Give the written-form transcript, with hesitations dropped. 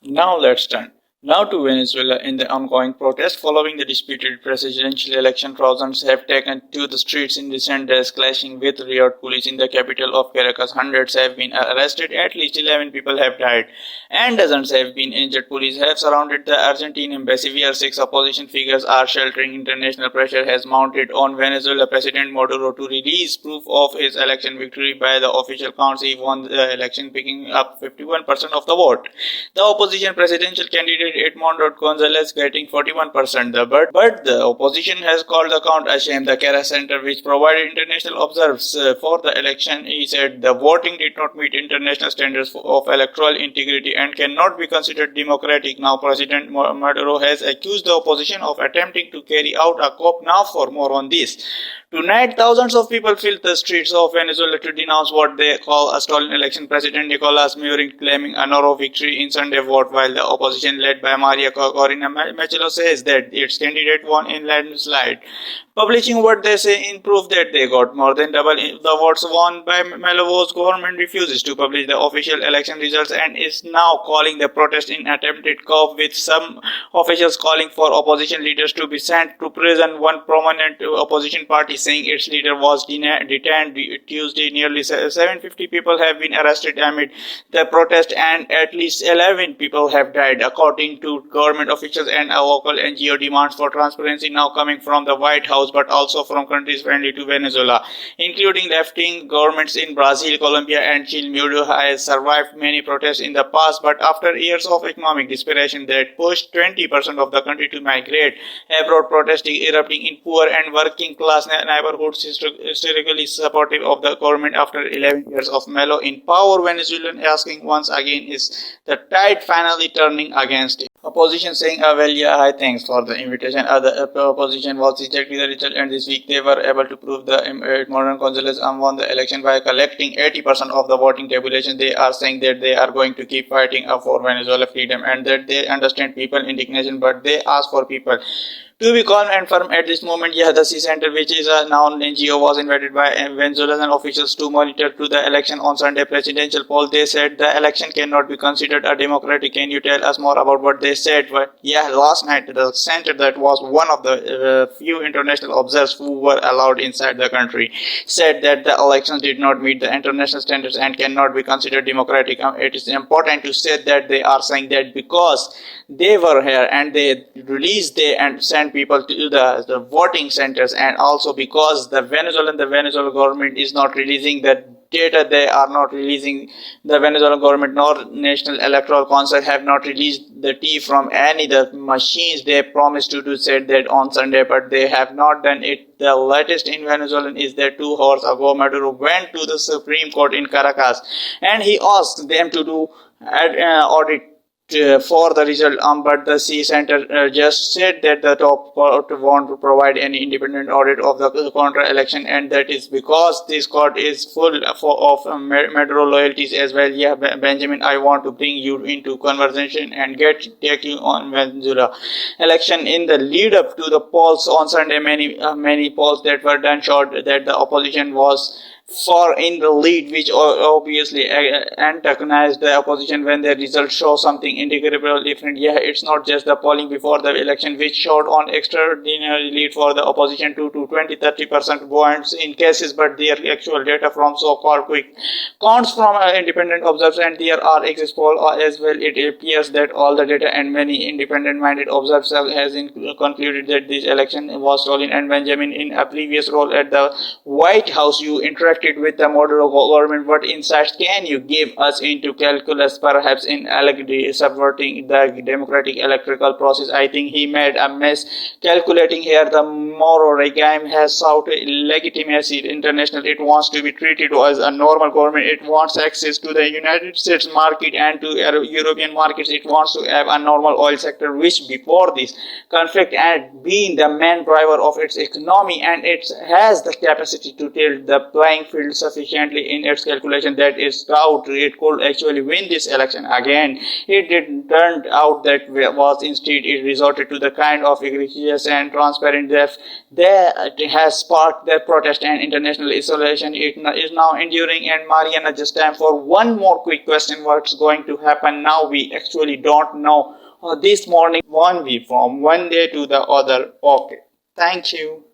Now let's turn now to Venezuela. In the ongoing protest following the disputed presidential election, thousands have taken to the streets in recent days, clashing with riot police in the capital of Caracas. Hundreds have been arrested, at least 11 people have died, and dozens have been injured. Police have surrounded the Argentine embassy where 6 opposition figures are sheltering. International pressure has mounted on Venezuela President Maduro to release proof of his election victory. By the official counts, he won the election, picking up 51% of the vote. The opposition presidential candidate Edmundo Gonzalez getting 41%. But the opposition has called the count a shame. The Caracas Center, which provided international observers for the election, he said the voting did not meet international standards of electoral integrity and cannot be considered democratic. Now, President Maduro has accused the opposition of attempting to carry out a coup. Now, for more on this. Tonight, thousands of people filled the streets of Venezuela to denounce what they call a stolen election. President Nicolás Maduro claiming a narrow victory in Sunday vote, while the opposition led by Maria Corina Machado says that its candidate won in landslide, publishing what they say in proof that they got more than double the votes won by Malovo's government refuses to publish the official election results and is now calling the protest in attempted coup, with some officials calling for opposition leaders to be sent to prison. One prominent opposition party saying its leader was detained Tuesday. Nearly 750 people have been arrested amid the protest and at least 11 people have died, according to government officials and a local NGO. Demands for transparency now coming from the White House but also from countries friendly to Venezuela, including left-wing governments in Brazil, Colombia and Chile. Maduro has survived many protests in the past, but after years of economic desperation that pushed 20% of the country to migrate abroad, protesting erupting in poor and working class neighborhoods historically supportive of the government. After 11 years of Melo in power, Venezuelan asking once again, is the tide finally turning against it? Opposition saying, well, yeah, hi, thanks for the invitation. The opposition was rejecting the result, and this week they were able to prove the Edmundo Gonzalez won the election by collecting 80% of the voting tabulation. They are saying that they are going to keep fighting for Venezuela freedom and that they understand people indignation, but they ask for people to be calm and firm at this moment. Yeah, the C Center, which is a known NGO, was invited by Venezuelan officials to monitor to the election on Sunday presidential poll. They said the election cannot be considered a democratic. Can you tell us more about what they said? But yeah, last night the center, that was one of the few international observers who were allowed inside the country, said that the elections did not meet the international standards and cannot be considered democratic. It is important to say that they are saying that because they were here and they released and sent people to the voting centers, and also because the Venezuelan government is not releasing the data. They are not releasing, the Venezuelan government nor National Electoral Council have not released the tea from any the machines they promised to do, said that on Sunday, but they have not done it. The latest in Venezuela is that 2 hours ago Maduro went to the Supreme Court in Caracas and he asked them to do audit for the result, but the C Center just said that the top court won't provide any independent audit of the counter election, and that is because this court is full of Maduro loyalties as well. Yeah, Benjamin, I want to bring you into conversation and take you on Venezuela election. In the lead up to the polls on Sunday, many polls that were done showed that the opposition was far in the lead, which obviously antagonized the opposition when the results show something incredibly different. Yeah, it's not just the polling before the election which showed on extraordinary lead for the opposition to 20-30% points in cases, but their actual data from so-called quick counts from independent observers, and there are exit poll as well. It appears that all the data and many independent-minded observers has concluded that this election was stolen. And Benjamin, in a previous role at the White House, you interacted with the Maduro government. What insights can you give us into calculus, perhaps in subverting the democratic electoral process? I think he made a mess calculating here. The Moro regime has sought legitimacy international. It wants to be treated as a normal government. It wants access to the United States market and to European markets. It wants to have a normal oil sector, which before this conflict had been the main driver of its economy, and it has the capacity to tilt the playing failed sufficiently in its calculation that its doubt it could actually win this election again. It did turned out that was instead it resorted to the kind of egregious and transparent theft that has sparked their protest and international isolation. It is now enduring. And Mariana, just time for one more quick question: what's going to happen now? We actually don't know. This morning, one we from one day to the other. Okay, thank you.